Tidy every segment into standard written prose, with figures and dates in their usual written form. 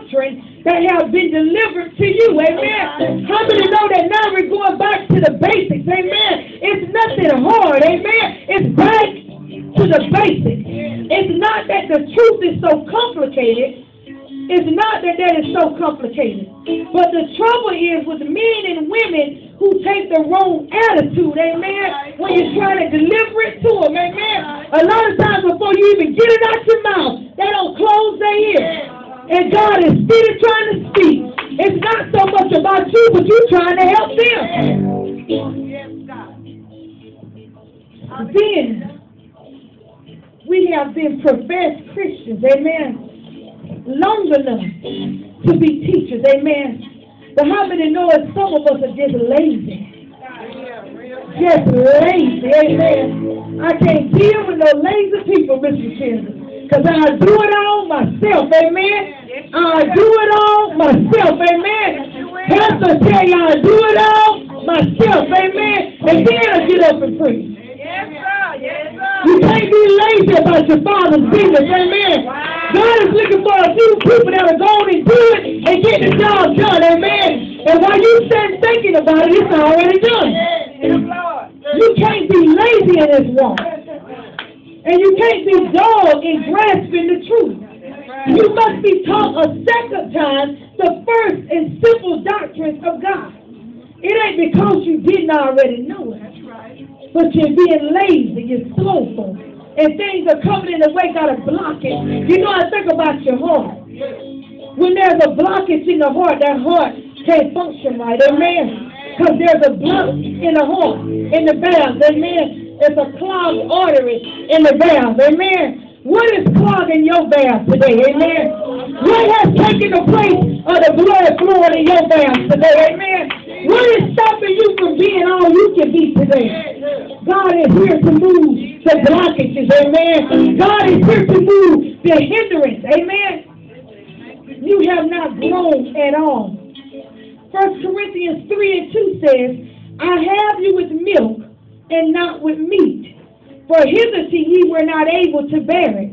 doctrine that has been delivered to you. Amen. How many know that now we're going back to the basics? Amen. It's nothing hard. Amen. It's back to the basics. It's not that the truth is so complicated. It's not that that is so complicated. But the trouble is with men and women who take the wrong attitude, amen, when you're trying to deliver it to them, amen. A lot of times before you even get it out your mouth, they don't close their ears. And God is still trying to speak. It's not so much about you, but you're trying to help them. Then, we have been professed Christians, amen, long enough to be teachers, amen. But how many know that some of us are just lazy? Just lazy, amen. I can't deal with no lazy people, Mr. Kendall, because I do it all myself, amen. I do it all myself, amen. Pastor tell you I do it all myself, amen. And then I get up and preach. You can't be lazy about your Father's business, amen. God is looking for a few people that are going and do it and get the job done, amen. And while you stand thinking about it, it's already done. You can't be lazy in this walk. And you can't be dull in grasping the truth. You must be taught a second time the first and simple doctrines of God. It ain't because you didn't already know it. But you're being lazy, you're slowful, and things are coming in the way, gotta block it. You know, I think about your heart. When there's a blockage in the heart, that heart can't function right, amen. Because there's a block in the heart, in the valves, amen. It's a clogged artery in the valve, amen. What is clogging your valve today, amen? What has taken the place of the blood flowing in your valve today, amen? What is stopping you from being all you can be today? God is here to move the blockages, amen. God is here to move the hindrance, amen. You have not grown at all. 1 Corinthians 3:2 says, I have you with milk and not with meat. For hitherto ye were not able to bear it,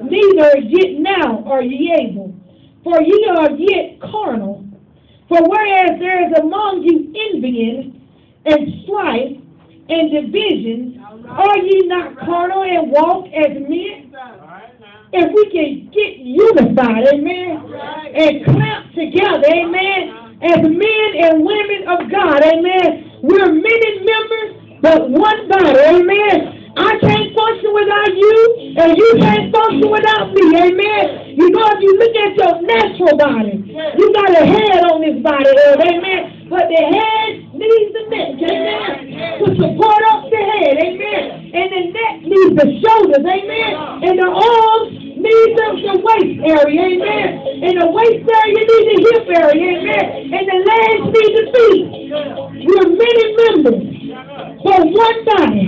neither yet now are ye able. For ye are yet carnal. For whereas there is among you envying and strife and divisions, are ye not carnal and walk as men? If we can get unified, amen, and clamp together, amen, as men and women of God, amen, we're many members, but one body, amen. I can't function without you, and you can't function without me, amen. You know, if you look at your natural body, you got a head on this body, amen. But the head needs the neck, amen, to support up the head, amen. And the neck needs the shoulders, amen. And the arms need the waist area, amen. And the waist area needs the hip area, amen. And the legs need the feet. We're many members, but one body.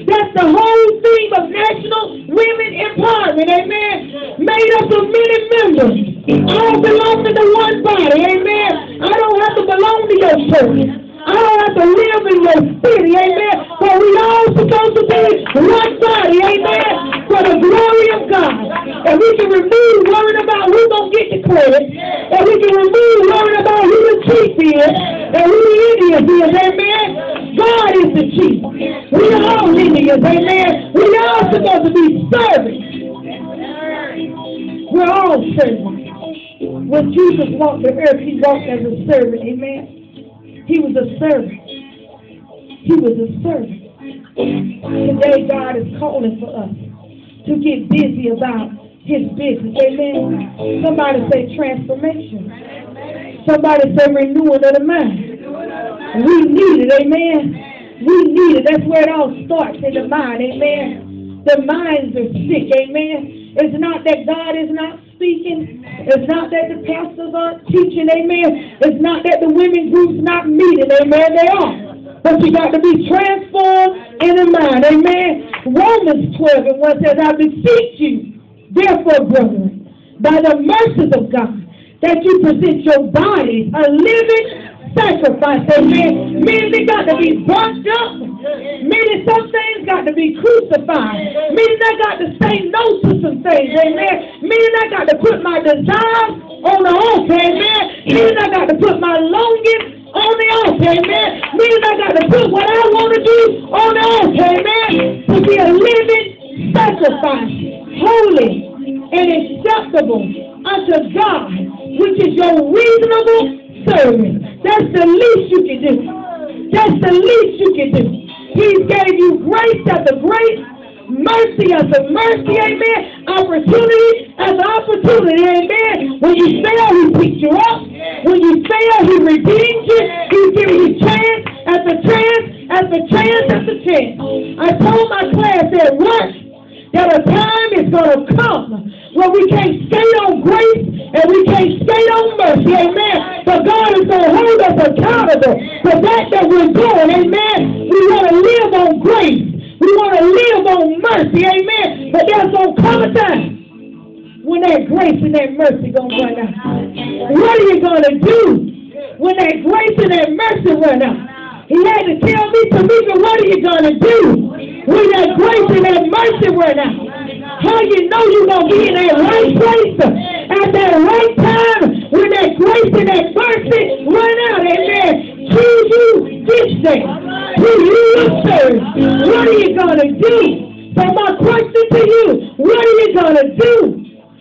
That's the whole theme of National Women Empowerment, amen. Made up of many members. All belong to the one body, amen. I don't have to belong to your church. I don't have to live in your city, amen. But we all supposed to be one body, amen, for the glory of God. And we can remove worrying about who's going to get the credit. And we can remove worrying about who the chief is and who the Indians is, amen. God is the chief. We are all Indians, amen. We are all supposed to be servants. We're all servants. When Jesus walked the earth, he walked as a servant, amen. He was a servant. He was a servant. Today, God is calling for us to get busy about his business. Amen. Somebody say transformation. Somebody say renewal of the mind. We need it. Amen. We need it. That's where it all starts, in the mind. Amen. The minds are sick. Amen. It's not that God is not speaking. It's not that the pastors aren't teaching. Amen. It's not that the women groups not meeting. Amen. They are. But you got to be transformed in the mind. Amen. Romans 12:1 says, I beseech you, therefore, brethren, by the mercies of God, that you present your bodies a living sacrifice. Amen. Meaning they got to be burnt up. Meaning some things got to be crucified. Meaning I got to say no to some things. Amen. Meaning I got to put my desires on the altar. altar, amen. Meaning I got to put my longing on the altar, amen. Meaning I got to put what I want to do on the altar, amen. To be a living sacrifice, holy and acceptable unto God, which is your reasonable service. That's the least you can do. That's the least you can do. He gave you grace after grace, mercy after mercy, amen. Opportunity after opportunity, amen. When you fail, he picks you up. When you fail, he redeems you. He's giving you chance after chance after chance after chance. I told my class at work that a time is going to come where we can't skate on grace and we can't skate on mercy, amen. But God is going to hold us accountable for that we're doing, amen. We want to live on grace. We want to live on mercy, amen. But there's going to come a time when that grace and that mercy going to run out. What are you going to do when that grace and that mercy run out? He had to tell me, Tamika, what are you going to do when that grace and that mercy run out? How you know you're going to be in that right place at that right time when that grace and that mercy run out, amen. Choose you this day. Who you will serve. What are you going to do? So my question to you, what are you going to do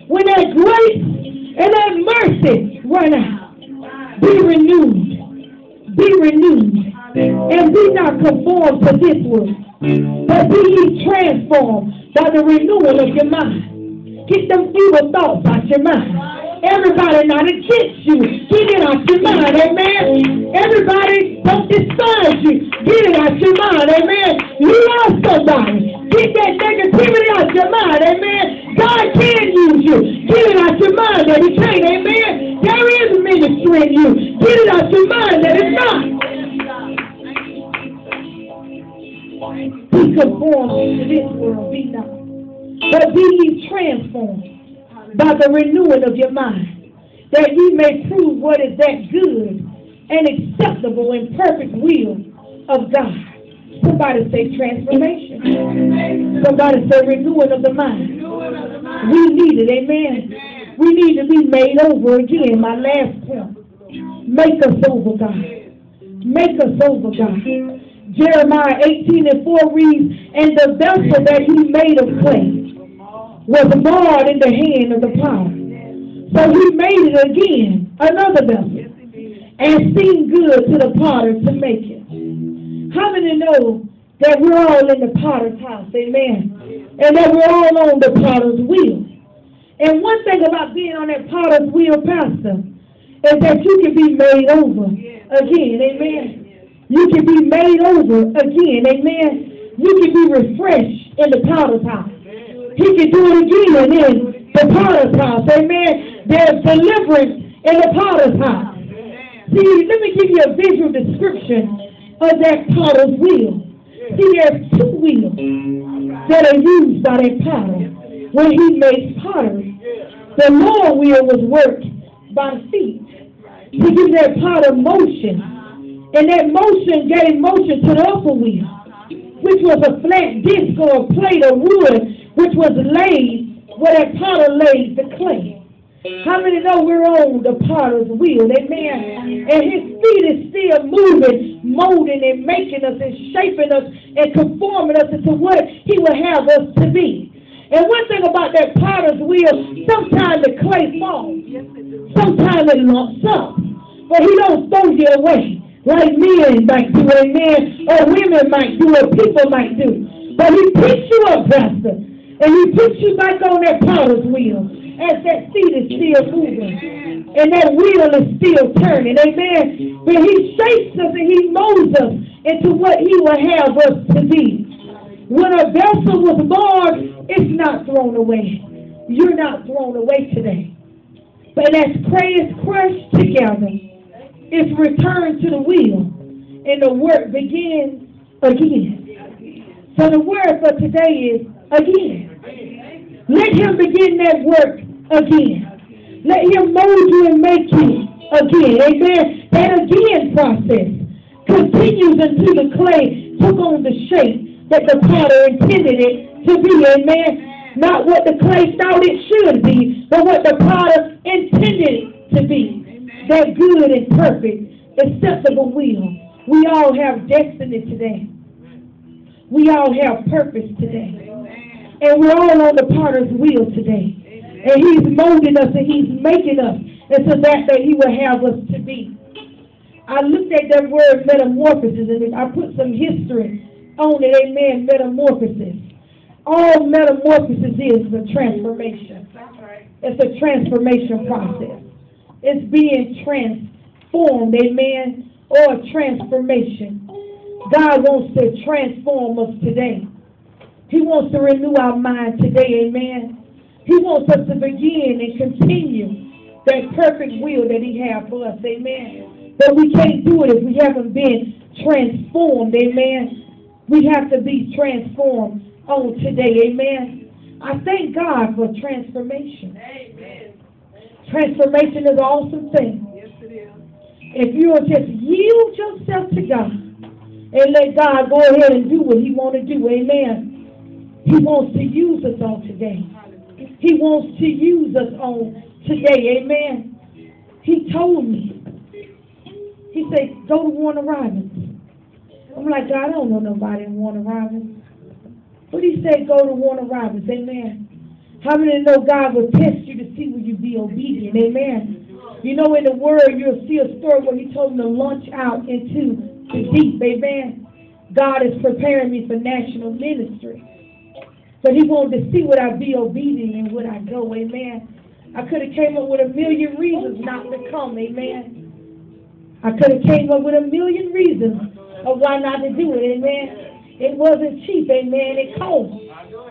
when that grace and that mercy run out? Be renewed. Be renewed. And be not conformed to this world, but be ye transformed by the renewal of your mind. Get them evil thoughts out your mind. Everybody not against you. Get it out your mind, amen. Everybody don't despise you. Get it out your mind, amen. You love somebody. Get that negativity out your mind, amen. God can use you. Get it out your mind that he can't, amen. There is ministry in you. Get it out your mind that it's not. Be conformed to this world, be not. But be ye transformed by the renewing of your mind, that ye may prove what is that good and acceptable and perfect will of God. Somebody say transformation. Somebody say renewing of the mind. We need it, amen. We need to be made over again. My last point. Make us over, God. Make us over, God. Jeremiah 18:4 reads, and the vessel that he made of clay was marred in the hand of the potter. So he made it again, another vessel, and seemed good to the potter to make it. How many know that we're all in the potter's house, amen, and that we're all on the potter's wheel? And one thing about being on that potter's wheel, Pastor, is that you can be made over again, amen. You can be made over again, amen. You can be refreshed in the potter's house. He can do it again in the potter's house, amen. There's deliverance in the potter's house. See, let me give you a visual description of that potter's wheel. See, there's two wheels that are used by that potter when he makes pottery. The lower wheel was worked by feet to give that potter motion. And that motion gave motion to the upper wheel, which was a flat disc or a plate of wood, which was laid where that potter laid the clay. How many know we're on the potter's wheel, amen? And his feet is still moving, molding and making us and shaping us and conforming us into what he will have us to be. And one thing about that potter's wheel, sometimes the clay falls, sometimes it lumps up, but he don't throw you away. Like men might do, amen, or women might do, or people might do. But he picks you up, Pastor, and he puts you back on that potter's wheel as that seat is still moving, and that wheel is still turning, amen. But he shapes us and he molds us into what he will have us to be. When a vessel was born, it's not thrown away. You're not thrown away today. But as clay is crushed together, it's returned to the wheel, and the work begins again. So the word for today is again. Let him begin that work again. Let him mold you and make you again. Amen. That again process continues until the clay took on the shape that the potter intended it to be. Amen. Not what the clay thought it should be, but what the potter intended it to be. that good and perfect, acceptable will. We all have destiny today. We all have purpose today. And we're all on the potter's wheel today. And he's molding us and he's making us into that he will have us to be. I looked at that word metamorphosis and I put some history on it. Amen. Metamorphosis. All metamorphosis is a transformation. It's a transformation process. It's being transformed. Amen. Or a transformation. God wants to transform us today. He wants to renew our mind today, amen. He wants us to begin and continue that perfect will that he has for us, amen. But we can't do it if we haven't been transformed, amen. We have to be transformed on today, amen. I thank God for transformation. Amen. Transformation is an awesome thing. Yes, it is. If you will just yield yourself to God and let God go ahead and do what he wants to do, amen. He wants to use us on today. He wants to use us on today. Amen. He told me. He said, go to Warner Robins. I'm like, God, I don't know nobody in Warner Robins. But he said, go to Warner Robins. Amen. How many know God will test you to see will you be obedient? Amen. You know, in the Word, you'll see a story where he told him to launch out into the deep. Amen. God is preparing me for national ministry. So he wanted to see would I be obedient and would I go, amen. I could have came up with a million reasons not to come, amen. I could have came up with a million reasons of why not to do it, amen. It wasn't cheap, amen. It cost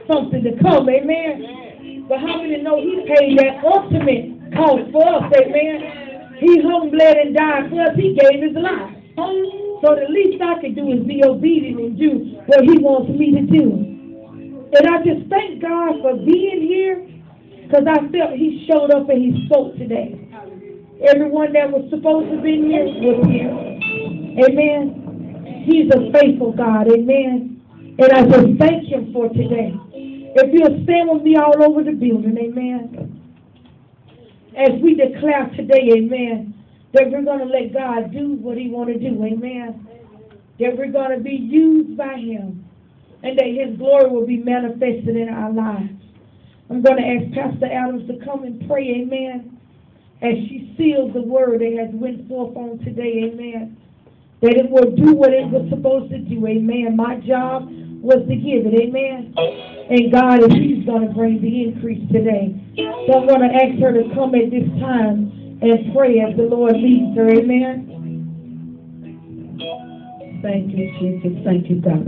something to come, amen. But how many know he paid that ultimate cost for us, amen. He hung, bled, and died for us. He gave his life. So the least I can do is be obedient and do what he wants me to do. And I just thank God for being here because I felt he showed up and he spoke today. Everyone that was supposed to be here was here. Amen. He's a faithful God. Amen. And I just thank him for today. If you'll stand with me all over the building, amen. As we declare today, amen, that we're going to let God do what he want to do, amen. That we're going to be used by him. And that his glory will be manifested in our lives. I'm going to ask Pastor Adams to come and pray, amen, as she seals the word that has went forth on today, amen, that it will do what it was supposed to do, amen. My job was to give it, amen, and God is he's going to bring the increase today. So I'm going to ask her to come at this time and pray as the Lord leads her, amen. Thank you, Jesus. Thank you, God.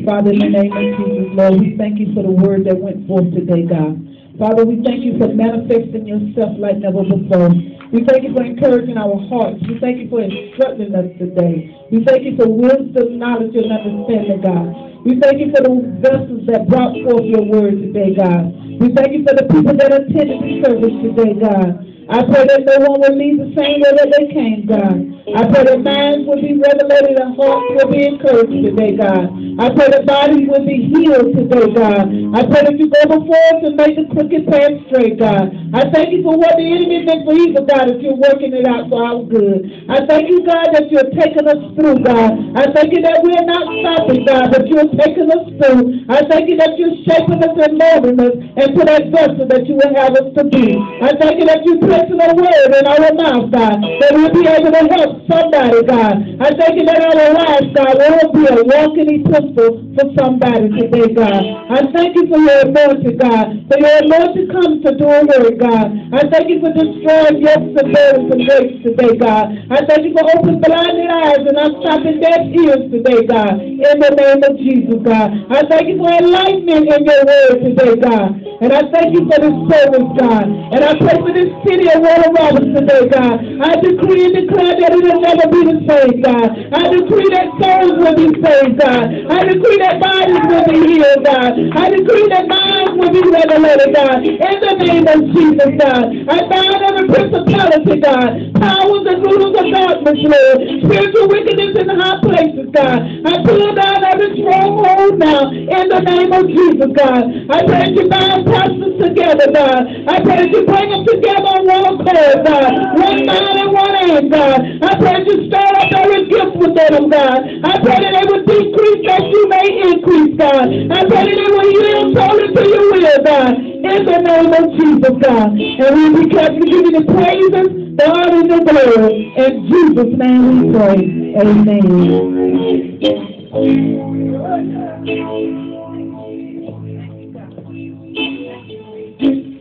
Father, in the name of Jesus, Lord, we thank you for the word that went forth today, God. Father, we thank you for manifesting yourself like never before. We thank you for encouraging our hearts. We thank you for instructing us today. We thank you for wisdom, knowledge, and understanding, God. We thank you for the vessels that brought forth your word today, God. We thank you for the people that attended the service today, God. I pray that no one will leave the same way that they came, God. I pray that minds will be regulated and hearts will be encouraged today, God. I pray that bodies will be healed today, God. I pray that you go before us and make the crooked path straight, God. I thank you for what the enemy meant for evil, God, that you're working it out for our good. I thank you, God, that you're taking us through, God. I thank you that we're not stopping, God, but you're taking us through. I thank you that you're shaping us and molding us into that vessel that you will have us to be. I thank you that you're placing a word in our mouth, God, that we'll be able to help somebody, God. I thank you that our lives, God, will be a walking epistle for somebody today, God. I thank you for your anointing, God, for your anointing comes to do a word, God. I thank you for destroying yokes and burdens and weights today, God. I thank you for opening blinded eyes and unstopping deaf ears today, God, in the name of Jesus, God. I thank you for enlightenment in your word today, God. And I thank you for this service, God. And I pray for this city of Warner Robins today, God. I decree and declare that it will never be the same, God. I decree that souls will be saved, God. I decree that bodies will be healed, God. I decree that minds will be regulated, God. In the name of Jesus, God. I bind every principality, God. Powers and rulers of darkness, Lord. Spiritual wickedness in high places, God. I pull down every stronghold now. In the name of Jesus, God. I pray that you bind pastors together, God. I pray that you bring them together on one accord, God. One mind and one aim, God. I pray that you start up every gift within them, God. I pray that they would decrease that you may increase, God. I pray that they will yield totally to your will, God. In the name of Jesus, God. And we be careful to give you the praises, the honor, and the glory. In Jesus' name we pray. Amen.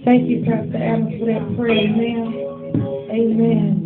Thank you, Pastor Adams, for that prayer. Amen. Amen.